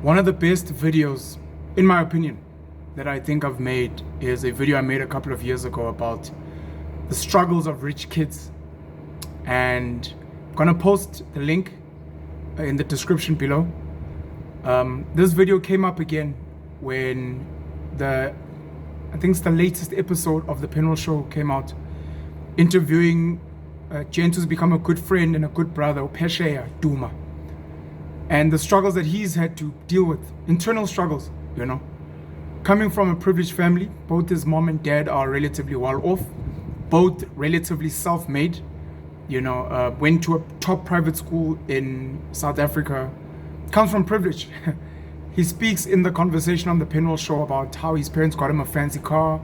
One of the best videos, in my opinion, that I think I've made is a video I made a couple of years ago about the struggles of rich kids. And I'm gonna post the link in the description below. This video came up again when I think it's the latest episode of the Penuel show came out, interviewing a gent who's become a good friend and a good brother, Phesheya, Duma. And the struggles that he's had to deal with, internal struggles, coming from a privileged family. Both his mom and dad are relatively well off, both relatively self-made, went to a top private school in South Africa, comes from privilege. He speaks in the conversation on the Penuel show about how his parents got him a fancy car,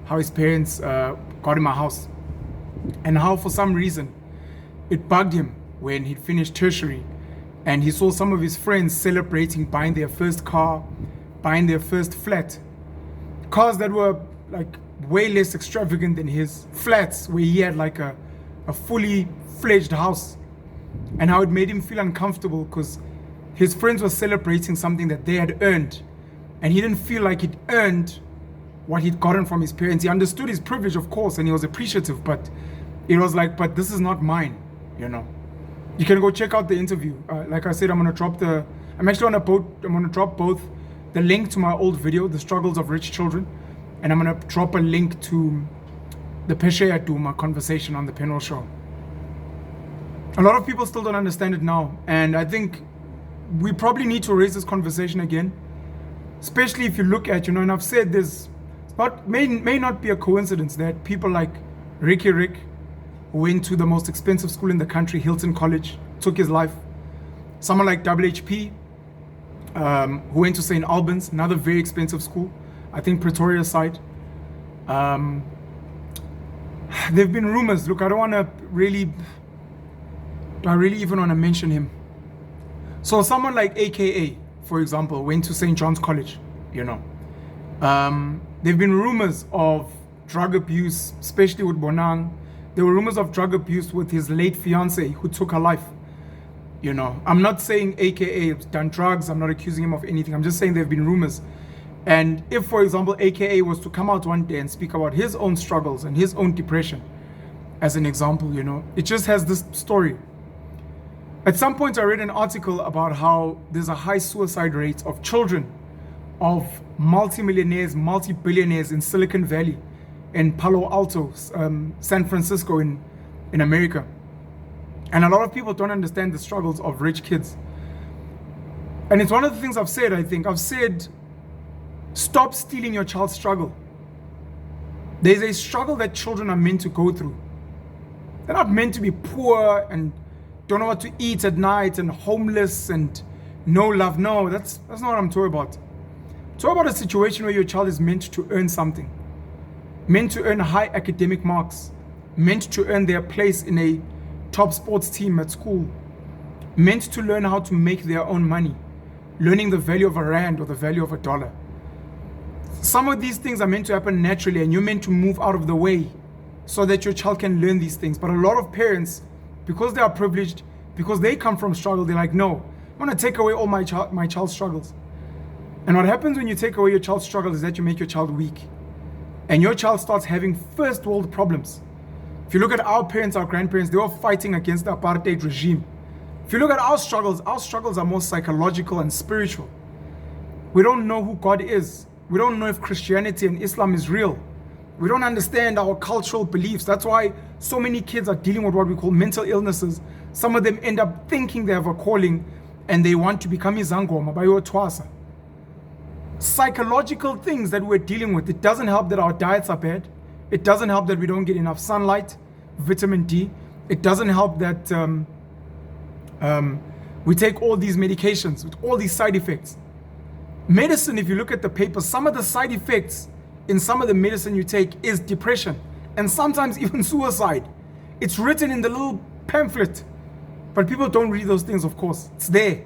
how his parents got him a house, and how for some reason it bugged him when he'd finished tertiary and he saw some of his friends celebrating buying their first car, buying their first flat. Cars that were like way less extravagant than his flats, where he had like a fully fledged house. And how it made him feel uncomfortable because his friends were celebrating something that they had earned. And he didn't feel like he'd earned what he'd gotten from his parents. He understood his privilege, of course, and he was appreciative, but it was like, but this is not mine, You can go check out the interview. Like I said, I'm actually on a boat. I'm gonna drop both the link to my old video, The Struggles of Rich Children, and I'm gonna drop a link to the Phesheya Duma conversation on the Penuel show. A lot of people still don't understand it now, and I think we probably need to raise this conversation again, especially if you look at, and I've said this, may not be a coincidence that people like Rick, who went to the most expensive school in the country, Hilton College, took his life. Someone like WHP, who went to St. Albans, another very expensive school, I think Pretoria side. There have been rumors. Look, I really even want to mention him. So someone like AKA, for example, went to St. John's College, There have been rumors of drug abuse, especially with Bonang. There were rumors of drug abuse with his late fiance who took her life. I'm not saying AKA has done drugs. I'm not accusing him of anything. I'm just saying there have been rumors. And if, for example, AKA was to come out one day and speak about his own struggles and his own depression, as an example, it just has this story. At some point, I read an article about how there's a high suicide rate of children of multimillionaires, multi-billionaires in Silicon Valley, in Palo Alto, San Francisco in America. And a lot of people don't understand the struggles of rich kids. And it's one of the things I've said, I've said, stop stealing your child's struggle. There's a struggle that children are meant to go through. They're not meant to be poor and don't know what to eat at night and homeless and no love. No, that's not what I'm talking about. I'm talking about a situation where your child is meant to earn something, meant to earn high academic marks, meant to earn their place in a top sports team at school, meant to learn how to make their own money, learning the value of a rand or the value of a dollar. Some of these things are meant to happen naturally, and you're meant to move out of the way so that your child can learn these things. But a lot of parents, because they are privileged, because they come from struggle, they're like, no, I'm going to take away all my child's struggles. And what happens when you take away your child's struggles is that you make your child weak. And your child starts having first world problems. If you look at our parents, our grandparents, they were fighting against the apartheid regime. If you look at our struggles are more psychological and spiritual. We don't know who God is. We don't know if Christianity and Islam is real. We don't understand our cultural beliefs. That's why so many kids are dealing with what we call mental illnesses. Some of them end up thinking they have a calling and they want to become izangoma by your twasa. Psychological things that we're dealing with. It doesn't help that our diets are bad. It doesn't help that we don't get enough sunlight, vitamin D. It doesn't help that we take all these medications with all these side effects. Medicine, if you look at the papers, some of the side effects in some of the medicine you take is depression and sometimes even suicide. It's written in the little pamphlet, but people don't read those things, of course. It's there.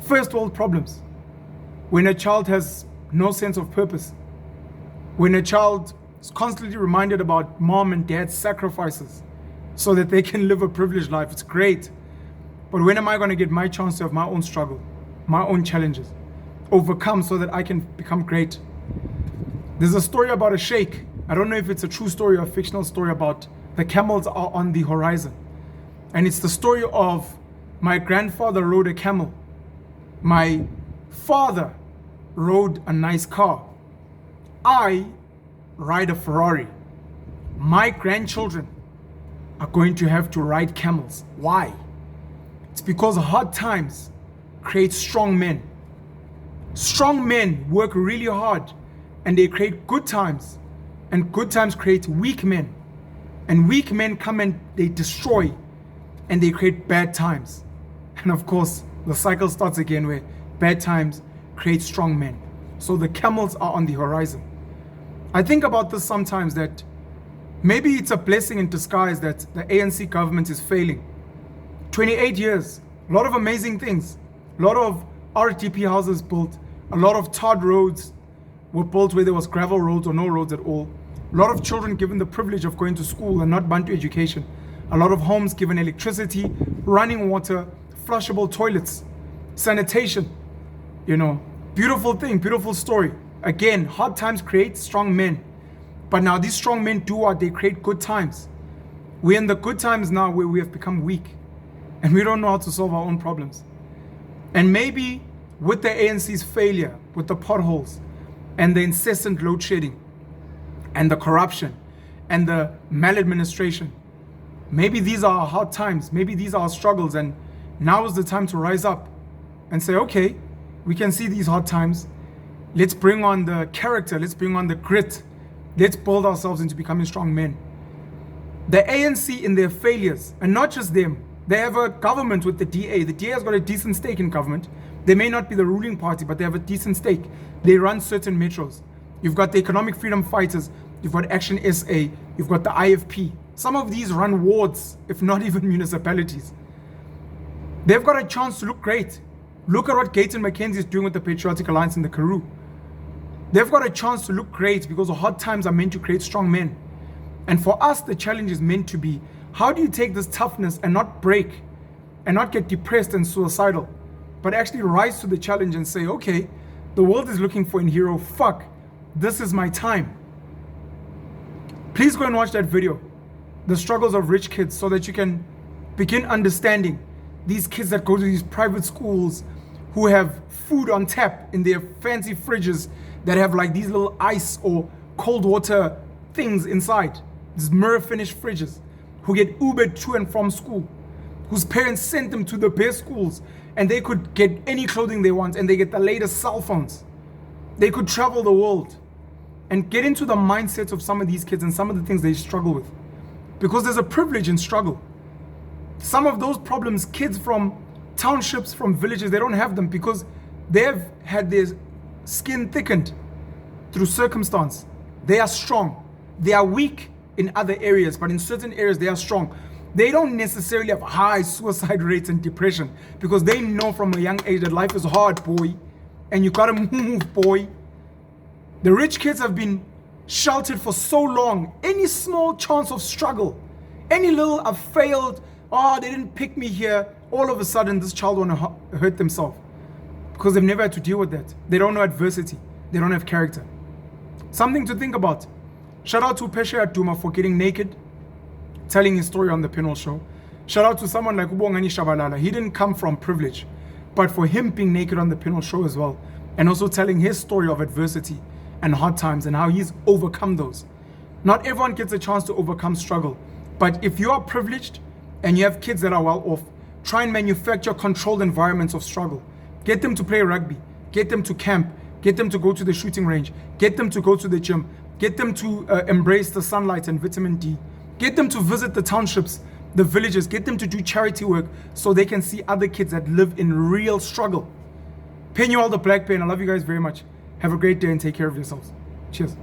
First world problems. When a child has no sense of purpose, when a child is constantly reminded about mom and dad's sacrifices so that they can live a privileged life, it's great. But when am I going to get my chance to have my own struggle? my own challenges, overcome so that I can become great. There's a story about a sheikh. I don't know if it's a true story or a fictional story about the camels are on the horizon. And it's the story of my grandfather rode a camel. My father rode a nice car. I ride a Ferrari. My grandchildren are going to have to ride camels. Why? It's because hard times create strong men. Strong men work really hard and they create good times. And good times create weak men. And weak men come and they destroy and they create bad times. And of course, the cycle starts again where bad times create strong men. So the camels are on the horizon. I think about this sometimes, that maybe it's a blessing in disguise that the ANC government is failing. 28 years, a lot of amazing things, a lot of RDP houses built, a lot of tarred roads were built where there was gravel roads or no roads at all. A lot of children given the privilege of going to school and not Bantu education. A lot of homes given electricity, running water, flushable toilets, sanitation. You know, beautiful thing, beautiful story. Again, hard times create strong men. But now these strong men do what? They create good times. We're in the good times now where we have become weak and we don't know how to solve our own problems. And maybe with the ANC's failure, with the potholes and the incessant load shedding and the corruption and the maladministration, maybe these are our hard times, maybe these are our struggles, and now is the time to rise up and say, okay, we can see these hard times. Let's bring on the character, let's bring on the grit. Let's build ourselves into becoming strong men. The ANC in their failures, and not just them, they have a government with the DA. The DA has got a decent stake in government. They may not be the ruling party, but they have a decent stake. They run certain metros. You've got the Economic Freedom Fighters, you've got Action SA, you've got the IFP. Some of these run wards, if not even municipalities. They've got a chance to look great. Look at what Gayton McKenzie is doing with the Patriotic Alliance in the Karoo. They've got a chance to look great because the hard times are meant to create strong men. And for us, the challenge is meant to be, how do you take this toughness and not break and not get depressed and suicidal, but actually rise to the challenge and say, okay, the world is looking for a hero. Fuck, this is my time. Please go and watch that video, The Struggles of Rich Kids, so that you can begin understanding these kids that go to these private schools who have food on tap in their fancy fridges that have like these little ice or cold water things inside, these mirror finished fridges, who get Ubered to and from school, whose parents sent them to the best schools and they could get any clothing they want and they get the latest cell phones. They could travel the world and get into the mindset of some of these kids and some of the things they struggle with. Because there's a privilege in struggle. Some of those problems, kids from townships, from villages, they don't have them because they've had their skin thickened through circumstance. They are strong. They are weak in other areas, but in certain areas they are strong. They don't necessarily have high suicide rates and depression because they know from a young age that life is hard, boy, and you gotta move, boy. The rich kids have been sheltered for so long. Any small chance of struggle, any little I've failed, oh, they didn't pick me here, all of a sudden this child want to hurt themselves because they've never had to deal with that. They don't know adversity. They don't have character. Something to think about. Shout out to Phesheya Duma for getting naked, telling his story on the Penuel show. Shout out to someone like Ubongani Shabalala. He didn't come from privilege, but for him being naked on the Penuel show as well, and also telling his story of adversity and hard times and how he's overcome those. Not everyone gets a chance to overcome struggle, but if you are privileged and you have kids that are well off, try and manufacture controlled environments of struggle. Get them to play rugby, get them to camp, get them to go to the shooting range, get them to go to the gym, get them to embrace the sunlight and vitamin D, get them to visit the townships, the villages, get them to do charity work so they can see other kids that live in real struggle. Penuel the Black Pen, I love you guys very much. Have a great day and take care of yourselves. Cheers.